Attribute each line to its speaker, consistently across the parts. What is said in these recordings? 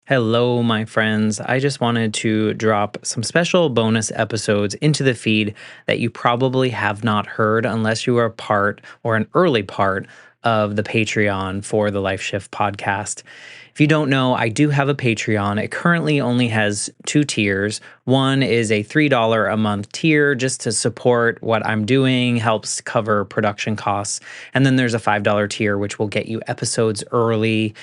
Speaker 1: Hello, my friends. I just wanted to drop some special bonus episodes into the feed that you probably have not heard unless you are a part or an early part of the Patreon for the Life Shift podcast. If you don't know, I do have a Patreon. It currently only has two tiers. One is a $3 a month tier just to support what I'm doing, helps cover production costs. And then there's a $5 tier, which will get you episodes early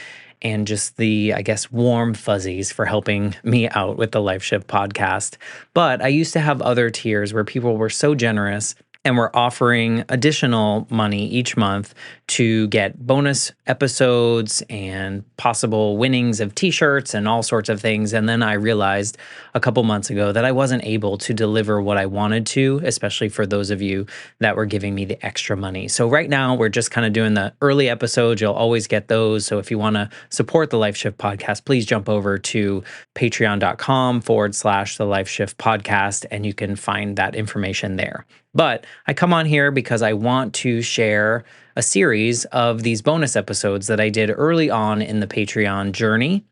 Speaker 1: and just the, I guess, warm fuzzies for helping me out with the Life Shift podcast. But I used to have other tiers where people were so generous and were offering additional money each month to get bonus episodes and possible winnings of t-shirts and all sorts of things. And then I realized a couple months ago that I wasn't able to deliver what I wanted to, especially for those of you that were giving me the extra money. So right now we're just kind of doing the early episodes. You'll always get those. So if you want to support the Life Shift podcast, please jump over to patreon.com/the Life Shift podcast, and you can find that information there. But I come on here because I want to share a series of these bonus episodes that I did early on in the Patreon journey.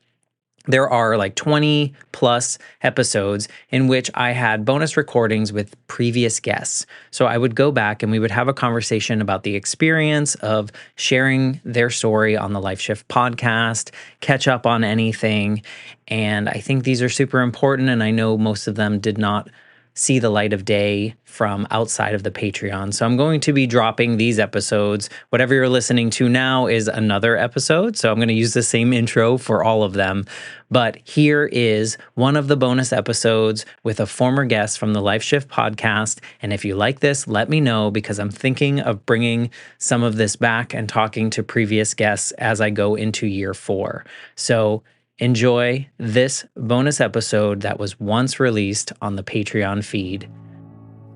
Speaker 1: There are like 20 plus episodes in which I had bonus recordings with previous guests. So I would go back and we would have a conversation about the experience of sharing their story on the Life Shift podcast, catch up on anything. And I think these are super important. And I know most of them did not see the light of day from outside of the Patreon. So I'm going to be dropping these episodes. Whatever you're listening to now is another episode. So I'm going to use the same intro for all of them. But here is one of the bonus episodes with a former guest from the Life Shift podcast. And if you like this, let me know because I'm thinking of bringing some of this back and talking to previous guests as I go into year 4. So enjoy this bonus episode that was once released on the Patreon feed.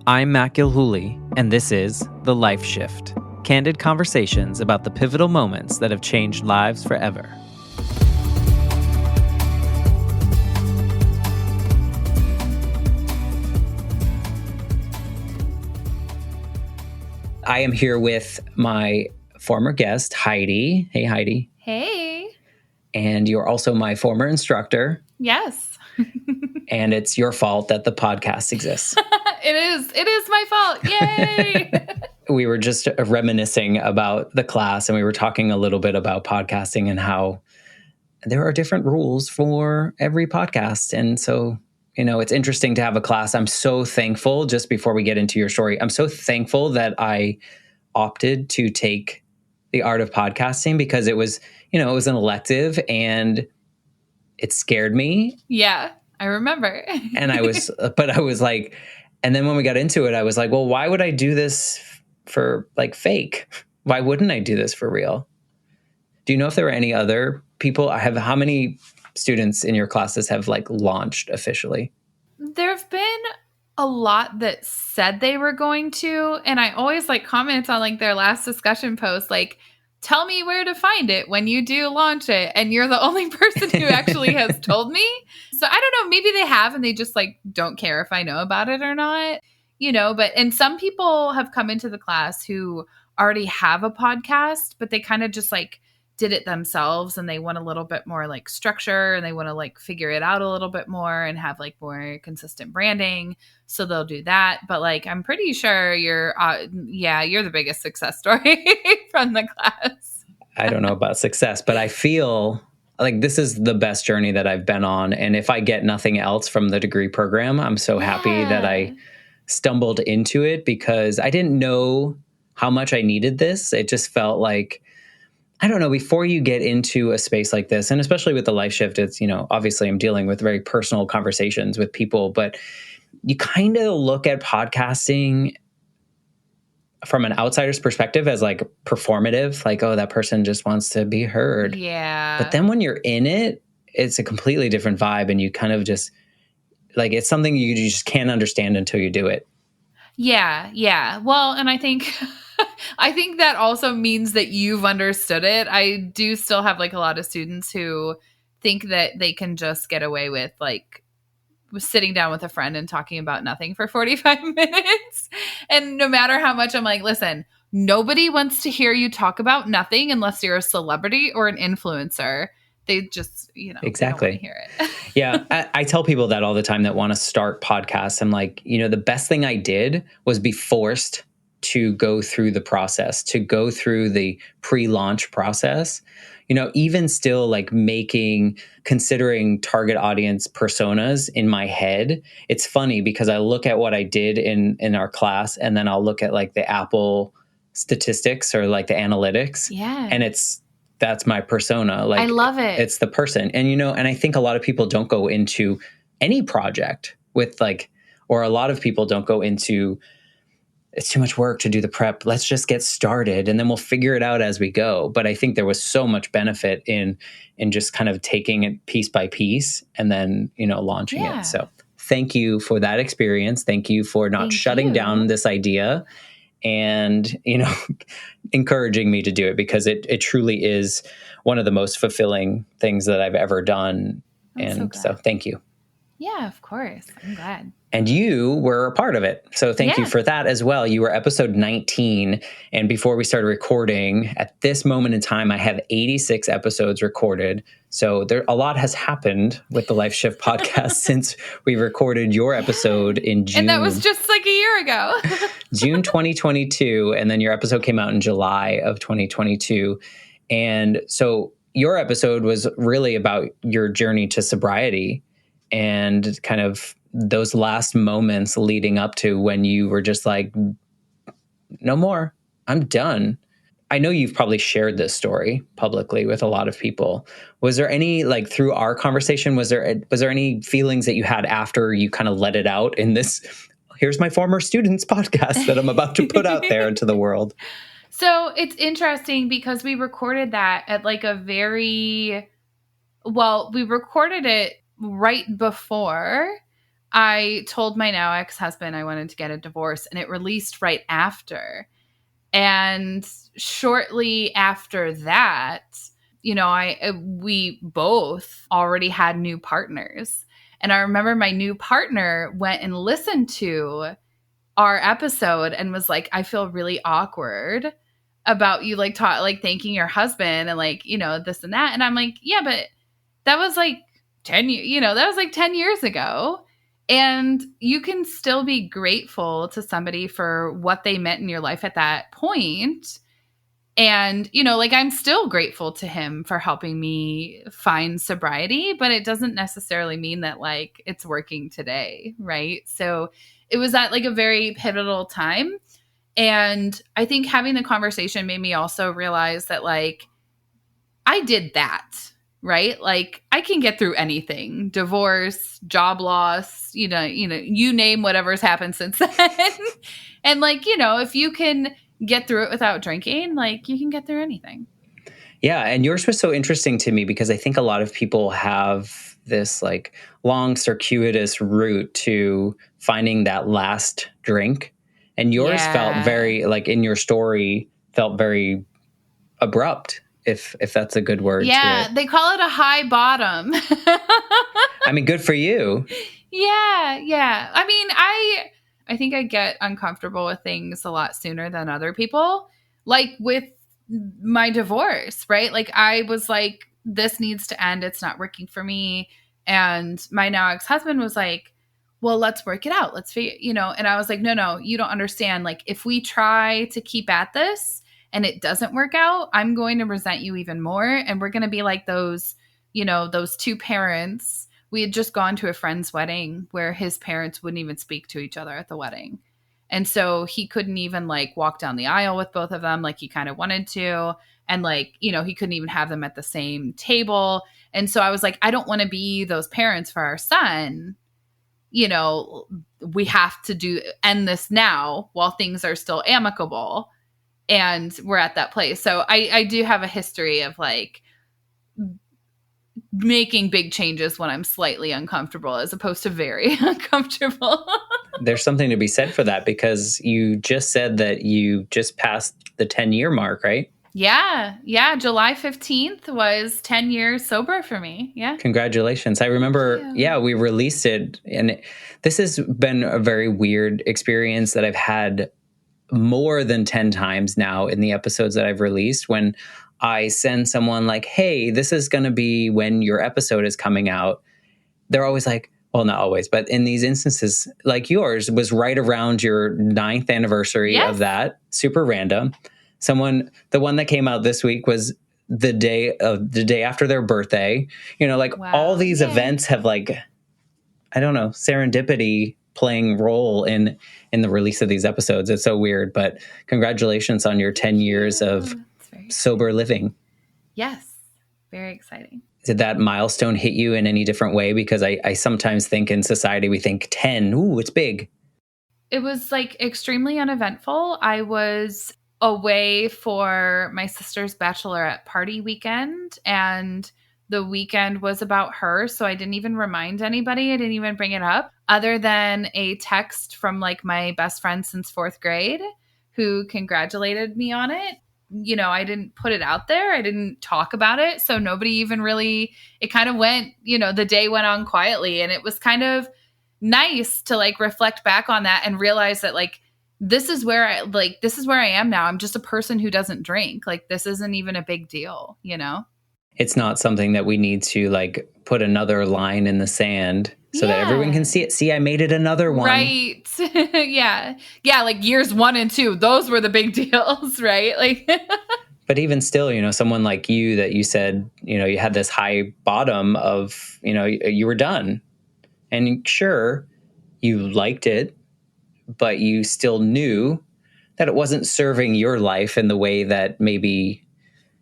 Speaker 1: I'm Matt Gilhooly, and this is The Life Shift, candid conversations about the pivotal moments that have changed lives forever. I am here with my former guest, Heidi. Hey, Heidi.
Speaker 2: Hey.
Speaker 1: And you're also my former instructor.
Speaker 2: Yes.
Speaker 1: And it's your fault that the podcast exists.
Speaker 2: It is my fault. Yay.
Speaker 1: We were just reminiscing about the class and we were talking a little bit about podcasting and how there are different rules for every podcast. And so, it's interesting to have a class. I'm so thankful, just before we get into your story, I'm so thankful that I opted to take the art of podcasting because it was, it was an elective and it scared me.
Speaker 2: Yeah, I remember.
Speaker 1: And I was like, and then when we got into it, I was like, well, why would I do this for like fake? Why wouldn't I do this for real? Do you know if there were any other people? How many students in your classes have like launched officially?
Speaker 2: There have been a lot that said they were going to, and I always like comment on like their last discussion post, like, tell me where to find it when you do launch it. And you're the only person who actually has told me. So I don't know, maybe they have and they just like don't care if I know about it or not, and some people have come into the class who already have a podcast, but they kind of just like did it themselves and they want a little bit more like structure and they want to like figure it out a little bit more and have like more consistent branding. So they'll do that. But like, I'm pretty sure you're the biggest success story from the class.
Speaker 1: I don't know about success, but I feel like this is the best journey that I've been on. And if I get nothing else from the degree program, I'm so happy that I stumbled into it because I didn't know how much I needed this. It just felt like, I don't know, before you get into a space like this, and especially with the Life Shift, it's, obviously I'm dealing with very personal conversations with people, but you kind of look at podcasting from an outsider's perspective as like performative, like, oh, that person just wants to be heard.
Speaker 2: Yeah.
Speaker 1: But then when you're in it, it's a completely different vibe. And you kind of just like, it's something you just can't understand until you do it.
Speaker 2: Yeah. Yeah. Well, and I think that also means that you've understood it. I do still have like a lot of students who think that they can just get away with like sitting down with a friend and talking about nothing for 45 minutes. And no matter how much I'm like, listen, nobody wants to hear you talk about nothing unless you're a celebrity or an influencer. They just, they don't want to
Speaker 1: Exactly.
Speaker 2: hear it.
Speaker 1: Yeah. I tell people that all the time that want to start podcasts. I'm like, the best thing I did was be forced to go through the process, to go through the pre-launch process. Even still, like considering target audience personas in my head. It's funny because I look at what I did in our class, and then I'll look at like the Apple statistics or like the analytics.
Speaker 2: Yeah.
Speaker 1: And that's my persona. Like,
Speaker 2: I love it.
Speaker 1: It's the person. And, and I think a lot of people don't go into any project with or a lot of people don't go into, it's too much work to do the prep. Let's just get started and then we'll figure it out as we go. But I think there was so much benefit in just kind of taking it piece by piece and then, launching it. So thank you for that experience. Thank you for not shutting down this idea and, encouraging me to do it, because it truly is one of the most fulfilling things that I've ever done. So thank you.
Speaker 2: Yeah, of course. I'm glad.
Speaker 1: And you were a part of it. So thank you for that as well. You were episode 19. And before we started recording, at this moment in time, I have 86 episodes recorded. So a lot has happened with the Life Shift podcast since we recorded your episode in June.
Speaker 2: And that was just like a year ago.
Speaker 1: June 2022. And then your episode came out in July of 2022. And so your episode was really about your journey to sobriety and kind of those last moments leading up to when you were just like, no more, I'm done. I know you've probably shared this story publicly with a lot of people. Was there any, through our conversation, was there any feelings that you had after you kind of let it out in this, here's my former students podcast that I'm about to put out there into the world?
Speaker 2: So it's interesting because we recorded that at we recorded it right before I told my now ex-husband I wanted to get a divorce, and it released right after. And shortly after that, we both already had new partners. And I remember my new partner went and listened to our episode and was like, I feel really awkward about you thanking your husband and this and that. And I'm like, yeah, but that was 10 years, that was 10 years ago. And you can still be grateful to somebody for what they meant in your life at that point. And, I'm still grateful to him for helping me find sobriety, but it doesn't necessarily mean that it's working today. Right. So it was at a very pivotal time. And I think having the conversation made me also realize that I did that. Right? I can get through anything, divorce, job loss, you name whatever's happened since then. And if you can get through it without drinking, you can get through anything.
Speaker 1: Yeah. And yours was so interesting to me because I think a lot of people have this long circuitous route to finding that last drink. And yours felt very, in your story, felt very abrupt. If that's a good word.
Speaker 2: Yeah, they call it a high bottom.
Speaker 1: I mean, good for you.
Speaker 2: Yeah. I mean, I think I get uncomfortable with things a lot sooner than other people. With my divorce, right? I was like, this needs to end. It's not working for me. And my now ex-husband was like, well, let's work it out. Let's figure, and I was like, no, you don't understand. If we try to keep at this, and it doesn't work out, I'm going to resent you even more. And we're going to be like those two parents. We had just gone to a friend's wedding where his parents wouldn't even speak to each other at the wedding. And so he couldn't even walk down the aisle with both of them like he kind of wanted to. And he couldn't even have them at the same table. And so I was like, I don't want to be those parents for our son. We have to end this now while things are still amicable. And we're at that place. So I do have a history of making big changes when I'm slightly uncomfortable as opposed to very uncomfortable.
Speaker 1: There's something to be said for that because you just said that you just passed the 10-year mark, right?
Speaker 2: Yeah. July 15th was 10 years sober for me. Yeah.
Speaker 1: Congratulations. I remember, we released it. And this has been a very weird experience that I've had more than 10 times now in the episodes that I've released when I send someone like, hey, this is going to be when your episode is coming out, they're always like, well, not always, but in these instances, like yours was right around your 9th anniversary
Speaker 2: Yes.
Speaker 1: of that, super random. The one that came out this week was the day after their birthday. Like
Speaker 2: Wow.
Speaker 1: all these
Speaker 2: Yay.
Speaker 1: events have like, I don't know, serendipity playing role in the release of these episodes. It's so weird, but congratulations on your 10 years of sober living.
Speaker 2: Yes. Very exciting.
Speaker 1: Did that milestone hit you in any different way? Because I sometimes think in society, we think 10, ooh, it's big.
Speaker 2: It was like extremely uneventful. I was away for my sister's bachelorette party weekend, and the weekend was about her. So I didn't even remind anybody. I didn't even bring it up other than a text from like my best friend since 4th grade who congratulated me on it. I didn't put it out there. I didn't talk about it. So nobody even really, it kind of went, the day went on quietly, and it was kind of nice to like reflect back on that and realize that like, this is where I am now. I'm just a person who doesn't drink. Like, this isn't even a big deal, It's
Speaker 1: not something that we need to like put another line in the sand so that everyone can see it. See, I made it another one.
Speaker 2: Right. Yeah. Yeah. Like years 1 and 2, those were the big deals, right? Like,
Speaker 1: but even still, someone like you that you said, you had this high bottom of, you were done. And sure, you liked it, but you still knew that it wasn't serving your life in the way that maybe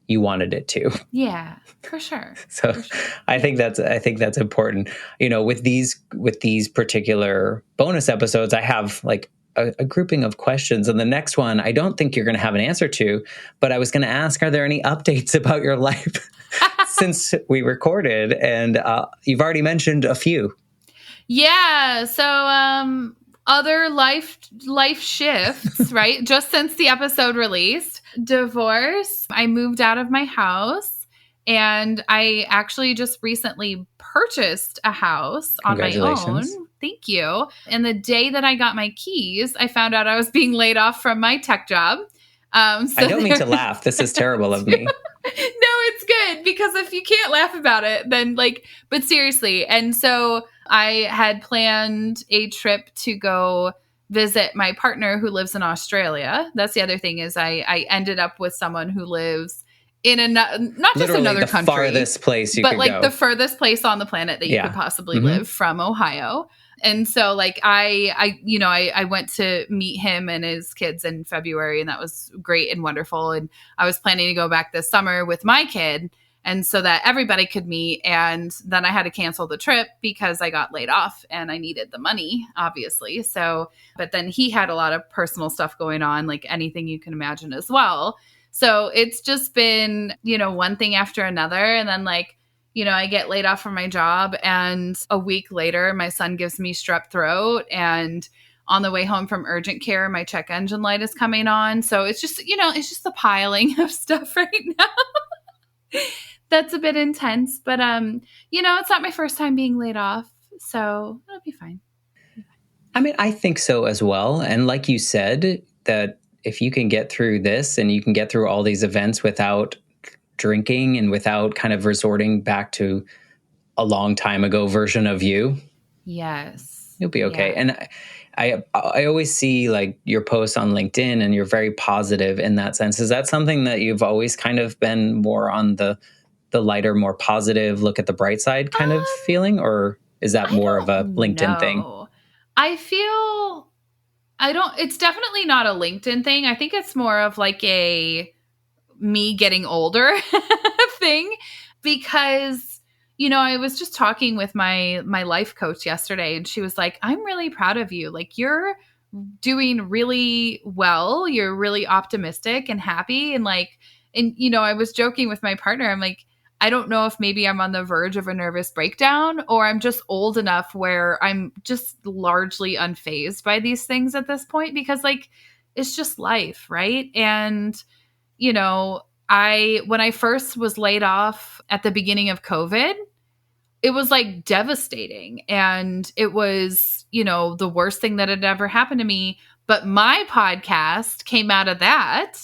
Speaker 1: you wanted it to.
Speaker 2: Yeah, for sure.
Speaker 1: So for sure. I think that's important. With these particular bonus episodes, I have like a grouping of questions. And the next one, I don't think you're going to have an answer to, but I was going to ask, are there any updates about your life since we recorded? And you've already mentioned a few.
Speaker 2: Yeah. So, other life shifts, right? Just since the episode released, divorce, I moved out of my house, and I actually just recently purchased a house on my own. Thank you. And the day that I got my keys, I found out I was being laid off from my tech job. So
Speaker 1: I don't mean to laugh. This is terrible of me.
Speaker 2: No, it's good, because if you can't laugh about it, then but seriously. And so I had planned a trip to go visit my partner who lives in Australia. That's the other thing, is I ended up with someone who lives in not just
Speaker 1: literally
Speaker 2: another country,
Speaker 1: farthest place you
Speaker 2: but
Speaker 1: could
Speaker 2: like
Speaker 1: go.
Speaker 2: The furthest place on the planet that you could possibly live from Ohio. And so like I went to meet him and his kids in February, and that was great and wonderful. And I was planning to go back this summer with my kid, and so that everybody could meet. And then I had to cancel the trip because I got laid off and I needed the money, obviously. So, but then he had a lot of personal stuff going on, like anything you can imagine as well. So it's just been, one thing after another. And then I get laid off from my job, and a week later, my son gives me strep throat, and on the way home from urgent care, my check engine light is coming on. So it's just, it's just the piling of stuff right now. That's a bit intense, but it's not my first time being laid off, so it'll be fine.
Speaker 1: I mean, I think so as well. And like you said, that if you can get through this and you can get through all these events without drinking and without kind of resorting back to a long time ago version of you,
Speaker 2: yes,
Speaker 1: you'll be okay. Yeah. And I always see like your posts on LinkedIn, and you're very positive in that sense. Is that something that you've always kind of been more on the lighter, more positive, look at the bright side kind of feeling, or is that more of a LinkedIn thing?
Speaker 2: I feel it's definitely not a LinkedIn thing. I think it's more of like a me getting older thing, because, I was just talking with my life coach yesterday, and she was like, I'm really proud of you. Like, you're doing really well. You're really optimistic and happy. And I was joking with my partner. I'm like, I don't know if maybe I'm on the verge of a nervous breakdown, or I'm just old enough where I'm just largely unfazed by these things at this point, because it's just life. Right. And, when I first was laid off at the beginning of COVID, it was devastating. And it was, the worst thing that had ever happened to me. But my podcast came out of that.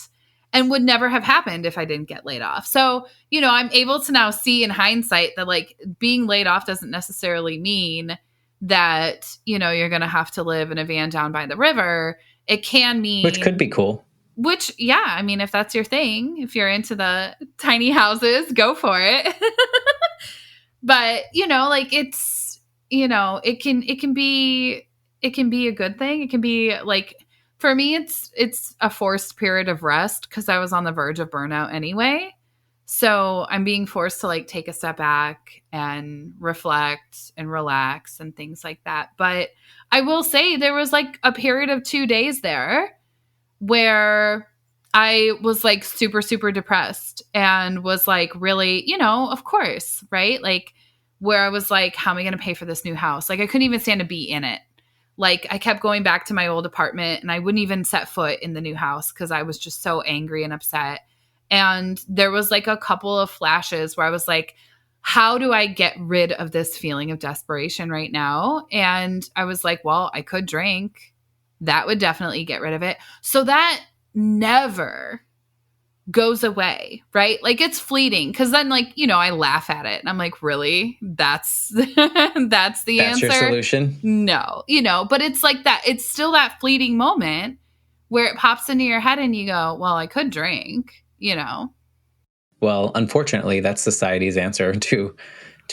Speaker 2: and would never have happened if I didn't get laid off. So, I'm able to now see in hindsight that like being laid off doesn't necessarily mean that, you're going to have to live in a van down by the river. It can mean,
Speaker 1: which could be cool.
Speaker 2: Which, yeah, I mean, if that's your thing, if you're into the tiny houses, go for it. But, like it's, it can be a good thing. It can be like, for me, it's a forced period of rest because I was on the verge of burnout anyway. So I'm being forced to like take a step back and reflect and relax and things like that. But I will say there was like a period of 2 days there where I was like super, super depressed and was like really, of course, right? Like where I was like, how am I going to pay for this new house? Like I couldn't even stand to be in it. Like I kept going back to my old apartment and I wouldn't even set foot in the new house because I was just so angry and upset. And there was like a couple of flashes where I was like, how do I get rid of this feeling of desperation right now? And I was like, well, I could drink. That would definitely get rid of it. So that never goes away, right? Like it's fleeting because then like, I laugh at it and I'm like, really? That's that's the answer.
Speaker 1: That's your solution?
Speaker 2: No, but it's like that. It's still that fleeting moment where it pops into your head and you go, well, I could drink,
Speaker 1: Well, unfortunately, that's society's answer to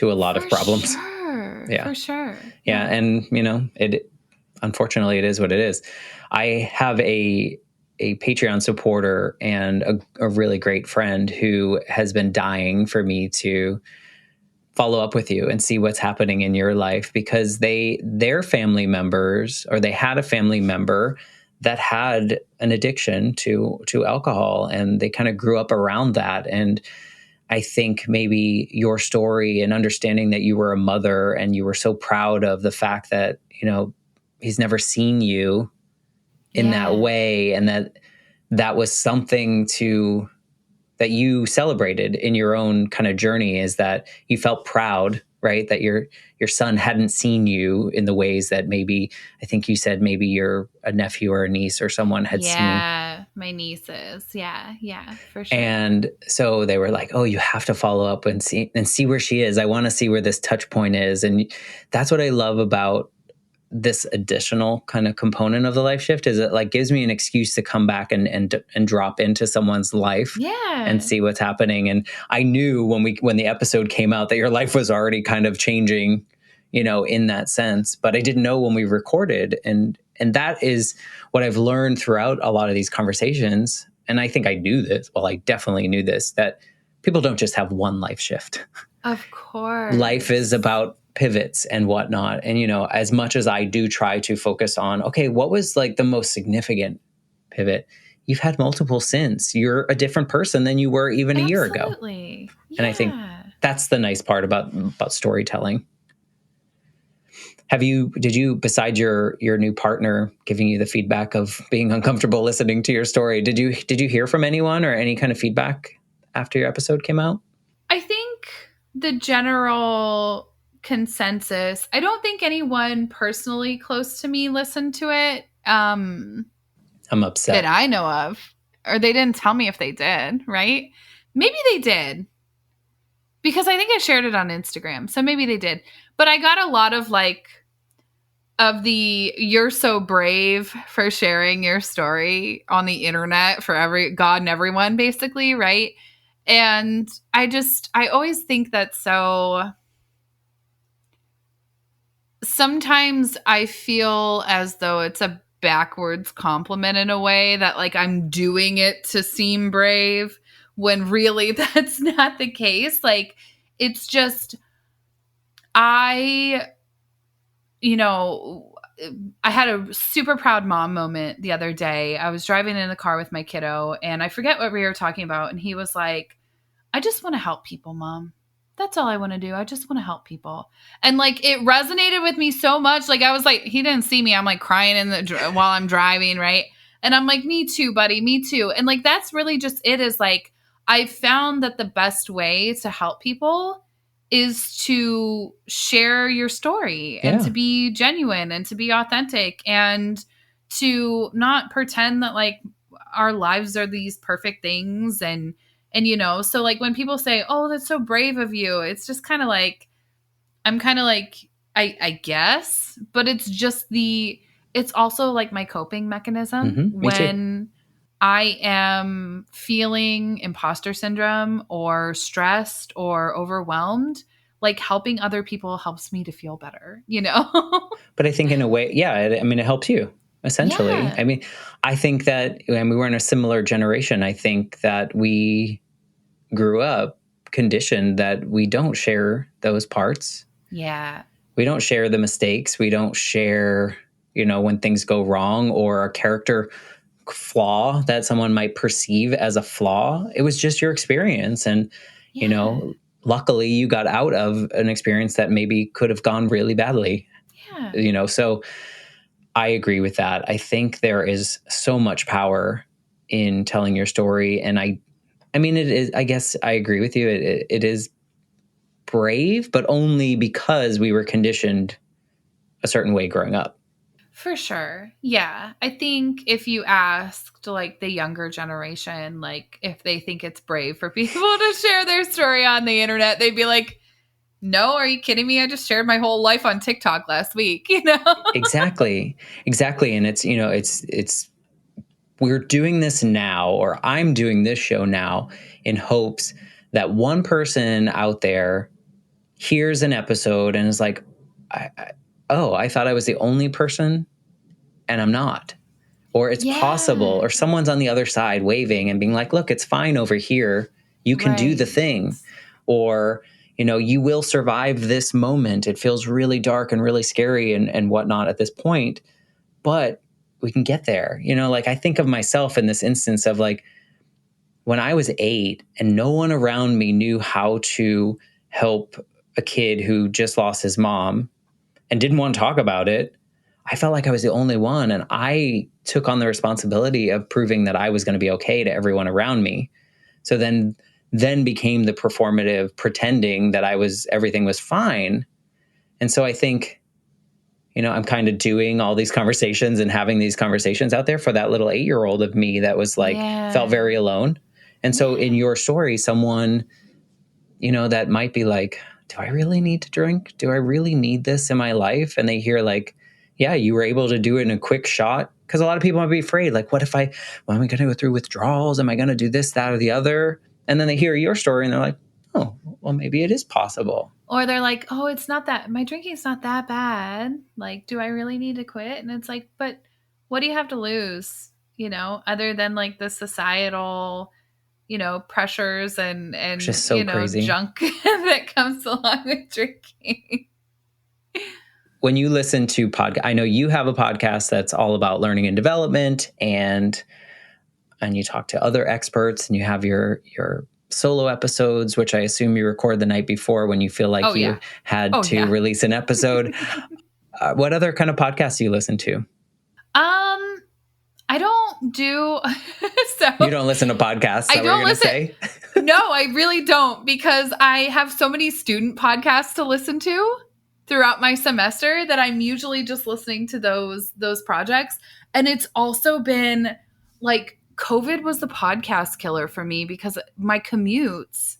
Speaker 1: a lot of problems.
Speaker 2: Sure.
Speaker 1: Yeah.
Speaker 2: For sure.
Speaker 1: Yeah. And, unfortunately, it is what it is. I have a Patreon supporter and a really great friend who has been dying for me to follow up with you and see what's happening in your life because their family members, or they had a family member that had an addiction to alcohol, and they kind of grew up around that. And I think maybe your story and understanding that you were a mother and you were so proud of the fact that, he's never seen you in that way, and that was something that you celebrated in your own kind of journey, is that you felt proud, right? That your son hadn't seen you in the ways that maybe, I think you said maybe a nephew or a niece or someone had seen.
Speaker 2: Yeah, my nieces. Yeah, for sure.
Speaker 1: And so they were like, oh, you have to follow up and see where she is. I want to see where this touch point is. And that's what I love about this additional kind of component of the life shift, is it like gives me an excuse to come back and drop into someone's life and see what's happening. And I knew when the episode came out that your life was already kind of changing, in that sense, but I didn't know when we recorded. And that is what I've learned throughout a lot of these conversations. And I think I knew this. Well, I definitely knew this, that people don't just have one life shift.
Speaker 2: Of course.
Speaker 1: Life is about pivots and whatnot. And, as much as I do try to focus on, okay, what was like the most significant pivot? You've had multiple since. You're a different person than you were even a year ago.
Speaker 2: Absolutely. Yeah.
Speaker 1: And I think that's the nice part about storytelling. Did you, besides your new partner giving you the feedback of being uncomfortable listening to your story, did you hear from anyone or any kind of feedback after your episode came out?
Speaker 2: I think the general consensus, I don't think anyone personally close to me listened to it.
Speaker 1: I'm upset.
Speaker 2: That I know of. Or they didn't tell me if they did, right? Maybe they did. Because I think I shared it on Instagram. So maybe they did. But I got a lot of you're so brave for sharing your story on the internet for God and everyone, basically, right? And I always think that sometimes I feel as though it's a backwards compliment in a way that like I'm doing it to seem brave when really that's not the case. Like it's just, I had a super proud mom moment the other day. I was driving in the car with my kiddo and I forget what we were talking about. And he was like, I just want to help people, Mom. That's all I want to do. I just want to help people. And like, it resonated with me so much. Like I was like, he didn't see me. I'm like crying while I'm driving. Right. And I'm like, me too, buddy. Me too. And like, that's really just it, is like, I found that the best way to help people is to share your story and to be genuine and to be authentic and to not pretend that like our lives are these perfect things. And, you know, so like when people say, oh, that's so brave of you, it's just kind of like, I'm kind of like, I guess, but it's just it's also like my coping mechanism
Speaker 1: Me too.
Speaker 2: when I am feeling imposter syndrome or stressed or overwhelmed. Like helping other people helps me to feel better, you know?
Speaker 1: But I think in a way, I mean, it helps you essentially.
Speaker 2: Yeah.
Speaker 1: I mean, I think that when we were in a similar generation, I think that we grew up conditioned that we don't share those parts.
Speaker 2: Yeah.
Speaker 1: We don't share the mistakes. We don't share, you know, when things go wrong or a character flaw that someone might perceive as a flaw. It was just your experience. And, you know, luckily you got out of an experience that maybe could have gone really badly.
Speaker 2: Yeah.
Speaker 1: You know, so I agree with that. I think there is so much power in telling your story. And I mean, it is, I guess I agree with you. It is brave, but only because we were conditioned a certain way growing up.
Speaker 2: For sure. Yeah. I think if you asked like the younger generation, like if they think it's brave for people to share their story on the internet, they'd be like, no, are you kidding me? I just shared my whole life on TikTok last week, you know?
Speaker 1: Exactly. And it's, you know, it's, we're doing this now, or I'm doing this show now in hopes that one person out there hears an episode and is like, I thought I was the only person and I'm not. Or it's possible, or someone's on the other side waving and being like, look, it's fine over here. You can do the thing. Or, you know, you will survive this moment. It feels really dark and really scary and whatnot at this point, but we can get there. You know, like I think of myself in this instance of like when I was 8 and no one around me knew how to help a kid who just lost his mom and didn't want to talk about it. I felt like I was the only one. And I took on the responsibility of proving that I was going to be okay to everyone around me. So then became the performative pretending that everything was fine. And so I think, you know, I'm kind of doing all these conversations and having these conversations out there for that little 8-year-old of me that was like, felt very alone. And so in your story, someone, you know, that might be like, do I really need to drink? Do I really need this in my life? And they hear like, yeah, you were able to do it in a quick shot. Because a lot of people might be afraid, like, am I going to go through withdrawals? Am I going to do this, that, or the other? And then they hear your story and they're like, oh, well, maybe it is possible.
Speaker 2: Or they're like, oh, it's not that, my drinking's not that bad. Like, do I really need to quit? And it's like, but what do you have to lose, you know, other than like the societal, you know, pressures and
Speaker 1: just so
Speaker 2: you know,
Speaker 1: crazy
Speaker 2: junk that comes along with drinking.
Speaker 1: When you listen to I know you have a podcast that's all about learning and development, and you talk to other experts, and you have your solo episodes, which I assume you record the night before when you feel like you had to release an episode. What other kind of podcasts do you listen to?
Speaker 2: I don't do so.
Speaker 1: You don't listen to podcasts?
Speaker 2: I don't listen. No, I really don't, because I have so many student podcasts to listen to throughout my semester that I'm usually just listening to those projects. And it's also been like COVID was the podcast killer for me because my commutes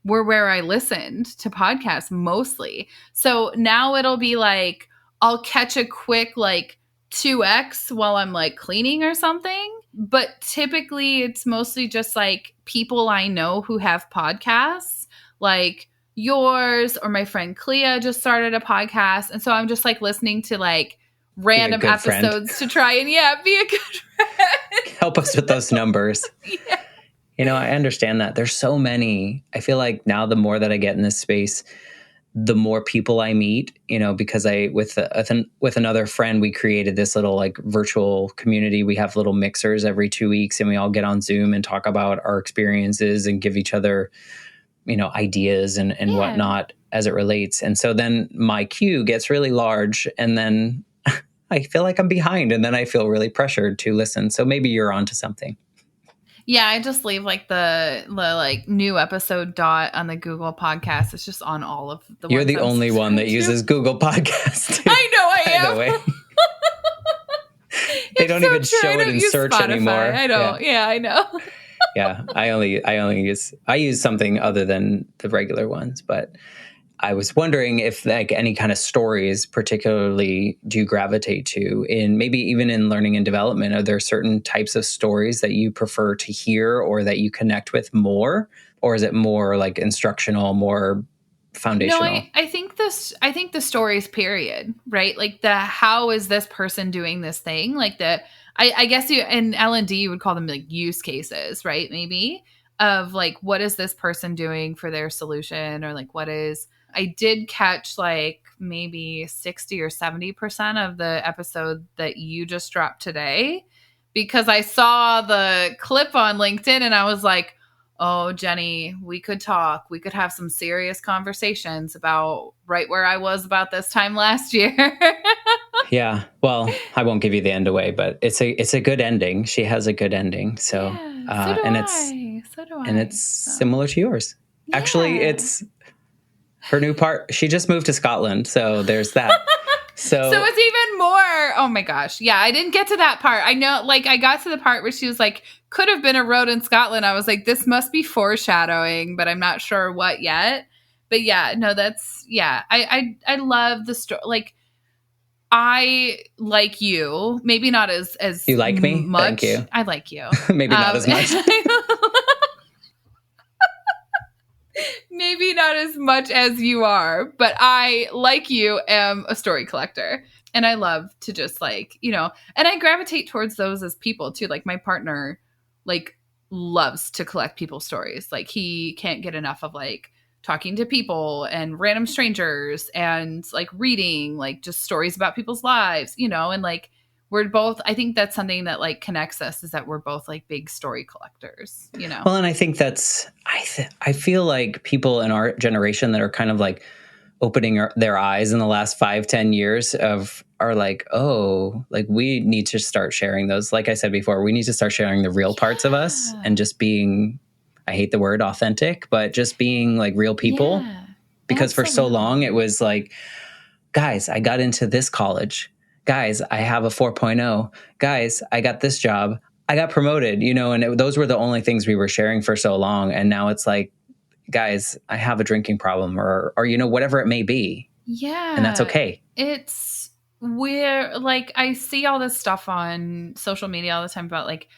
Speaker 2: were where I listened to podcasts mostly. So now it'll be like I'll catch a quick like 2x while I'm like cleaning or something. But typically it's mostly just like people I know who have podcasts, like yours or my friend Clea just started a podcast. And so I'm just like listening to like random episodes to try and be a good friend.
Speaker 1: Help us with those numbers.
Speaker 2: Yeah.
Speaker 1: You know, I understand that. There's so many. I feel like now the more that I get in this space, the more people I meet, you know, because with another friend, we created this little like virtual community. We have little mixers every 2 weeks and we all get on Zoom and talk about our experiences and give each other, you know, ideas and whatnot as it relates. And so then my queue gets really large and then I feel like I'm behind and then I feel really pressured to listen. So maybe you're onto something.
Speaker 2: Yeah, I just leave like the like new episode dot on the Google podcast. It's just on all of the.
Speaker 1: You're the only one that uses Google Podcast.
Speaker 2: I know I am.
Speaker 1: By the way. They don't
Speaker 2: so
Speaker 1: even
Speaker 2: true. I
Speaker 1: show it
Speaker 2: don't
Speaker 1: in
Speaker 2: use
Speaker 1: search
Speaker 2: Spotify.
Speaker 1: anymore.
Speaker 2: I don't. Yeah, I know.
Speaker 1: Yeah. I use something other than the regular ones, but I was wondering if like any kind of stories particularly do you gravitate to in maybe even in learning and development? Are there certain types of stories that you prefer to hear or that you connect with more? Or is it more like instructional, more
Speaker 2: No,
Speaker 1: foundational?
Speaker 2: I think the stories, period, right? Like the how is this person doing this thing? Like I guess you in L&D you would call them like use cases, right? Maybe of like what is this person doing for their solution, or like what is I did catch like maybe 60 or 70% of the episode that you just dropped today, because I saw the clip on LinkedIn and I was like, oh, Jenny, we could talk. We could have some serious conversations about right where I was about this time last year.
Speaker 1: Yeah. Well, I won't give you the end away, but it's a good ending. She has a good ending. So,
Speaker 2: Yeah, so do
Speaker 1: and
Speaker 2: I. So do
Speaker 1: and
Speaker 2: I.
Speaker 1: it's
Speaker 2: So
Speaker 1: similar to yours. Actually,
Speaker 2: yeah.
Speaker 1: it's her new part. She just moved to Scotland, so there's that.
Speaker 2: So
Speaker 1: So
Speaker 2: it's even more. Oh my gosh. Yeah, I didn't get to that part. I know, like, I got to the part where she was like, could have been a road in Scotland. I was like, this must be foreshadowing, but I'm not sure what yet. But yeah, no, that's, yeah. I love the story. Like, I like you, maybe not as
Speaker 1: you like me? Thank
Speaker 2: much.
Speaker 1: you.
Speaker 2: I like you.
Speaker 1: Maybe not as much.
Speaker 2: Maybe not as much as you are, but I, like you, am a story collector. And I love to just like, and I gravitate towards those as people too. Like my partner, like, loves to collect people's stories. Like he can't get enough of like talking to people and random strangers and like reading like just stories about people's lives, and like we're both, I think that's something that like connects us, is that we're both like big story collectors.
Speaker 1: Well, and I think I feel like people in our generation that are kind of like opening their eyes in the last 5-10 years are like, oh, like we need to start sharing those. Like I said before, we need to start sharing the real parts of us and just being, I hate the word authentic, but just being like real people.
Speaker 2: Yeah,
Speaker 1: because for so long
Speaker 2: absolutely.
Speaker 1: it was like, guys, I got into this college. Guys, I have a 4.0. Guys, I got this job. I got promoted, and those were the only things we were sharing for so long. And now it's like, guys, I have a drinking problem or whatever it may be. And that's
Speaker 2: Yeah.
Speaker 1: okay.
Speaker 2: It's where like I see all this stuff on social media all the time about like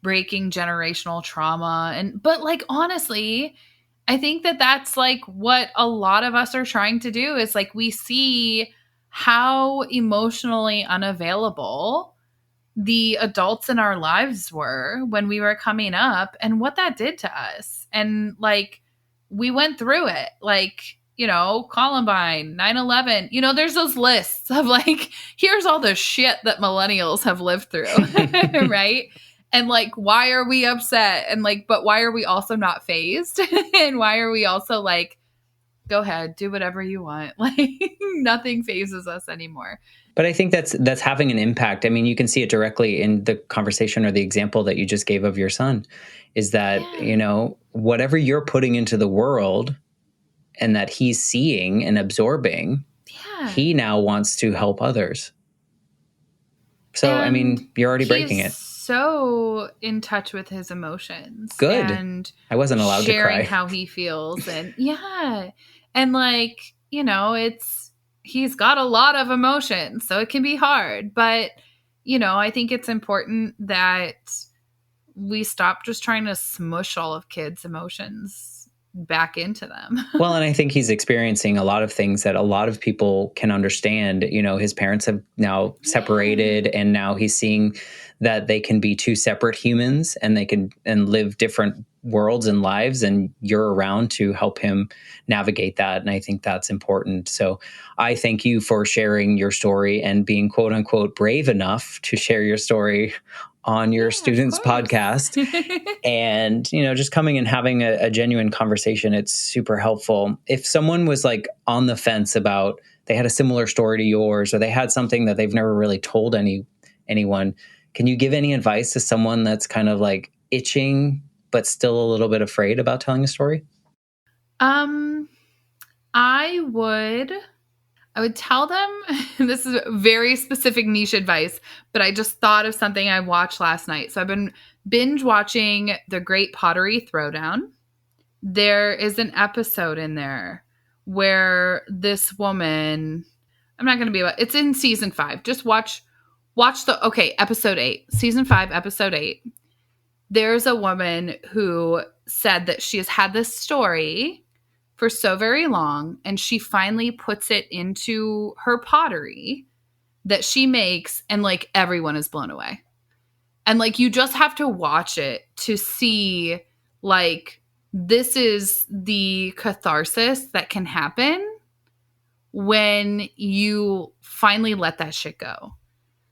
Speaker 2: breaking generational trauma, but like honestly, I think that that's like what a lot of us are trying to do, is like we see how emotionally unavailable the adults in our lives were when we were coming up and what that did to us. And like we went through it, like, Columbine, 9/11, there's those lists of like, here's all the shit that millennials have lived through, right? And like, why are we upset? And like, but why are we also not phased? And why are we also like, go ahead, do whatever you want? Like, nothing phases us anymore.
Speaker 1: But I think that's having an impact. I mean, you can see it directly in the conversation or the example that you just gave of your son, is that,
Speaker 2: Yeah.
Speaker 1: Whatever you're putting into the world and that he's seeing and absorbing,
Speaker 2: Yeah.
Speaker 1: he now wants to help others. So, I mean, you're already breaking it.
Speaker 2: So in touch with his emotions.
Speaker 1: Good.
Speaker 2: And
Speaker 1: I wasn't allowed to cry.
Speaker 2: sharing how he feels. And yeah. And like, he's got a lot of emotions, so it can be hard. But, I think it's important that we stop just trying to smush all of kids' emotions back into them.
Speaker 1: Well, and I think he's experiencing a lot of things that a lot of people can understand. His parents have now separated, and now he's seeing that they can be two separate humans and they can live different worlds and lives, and you're around to help him navigate that. And I think that's important. So I thank you for sharing your story and being quote unquote brave enough to share your story on your students' podcast. And, just coming and having a genuine conversation, it's super helpful. If someone was like on the fence about, they had a similar story to yours, or they had something that they've never really told anyone, can you give any advice to someone that's kind of like itching, but still a little bit afraid about telling a story?
Speaker 2: I would I would tell them, this is very specific niche advice, but I just thought of something I watched last night. So I've been binge watching The Great Pottery Throwdown. There is an episode in there where this woman, I'm not going to be about, it's in season 5. Just watch episode 8, season 5, episode 8. There's a woman who said that she has had this story for so very long, and she finally puts it into her pottery that she makes, and like everyone is blown away. And like you just have to watch it to see like this is the catharsis that can happen when you finally let that shit go.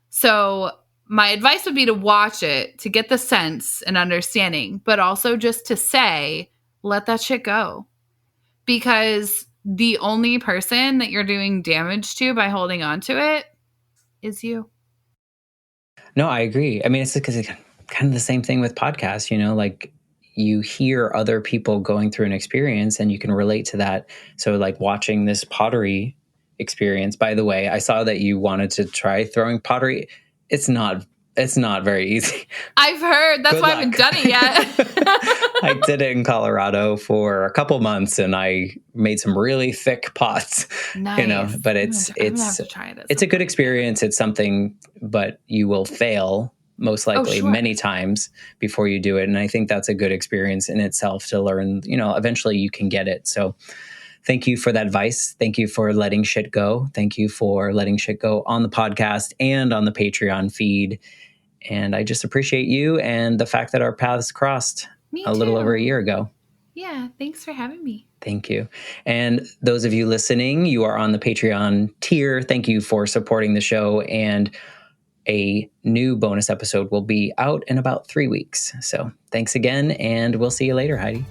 Speaker 2: So my advice would be to watch it to get the sense and understanding, but also just to say, let that shit go. Because the only person that you're doing damage to by holding on to it is you.
Speaker 1: No, I agree. I mean, it's because it's kind of the same thing with podcasts, you know, like you hear other people going through an experience and you can relate to that. So like watching this pottery experience, by the way, I saw that you wanted to try throwing pottery. It's not very easy.
Speaker 2: I've heard. That's why I haven't done it yet.
Speaker 1: I did it in Colorado for a couple months and I made some really thick pots,
Speaker 2: Nice.
Speaker 1: You know, but
Speaker 2: I'm gonna have to try it.
Speaker 1: It's a good experience. It's something, but you will fail most likely many times before you do it. And I think that's a good experience in itself to learn, you know, eventually you can get it. So thank you for that advice. Thank you for letting shit go. Thank you for letting shit go on the podcast and on the Patreon feed. And I just appreciate you and the fact that our paths crossed little over a year ago.
Speaker 2: Yeah, thanks for having me.
Speaker 1: Thank you. And those of you listening, you are on the Patreon tier. Thank you for supporting the show. And a new bonus episode will be out in about 3 weeks. So thanks again, and we'll see you later, Heidi.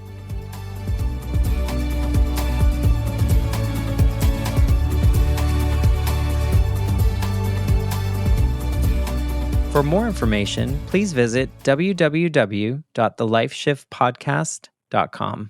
Speaker 1: For more information, please visit www.thelifeshiftpodcast.com.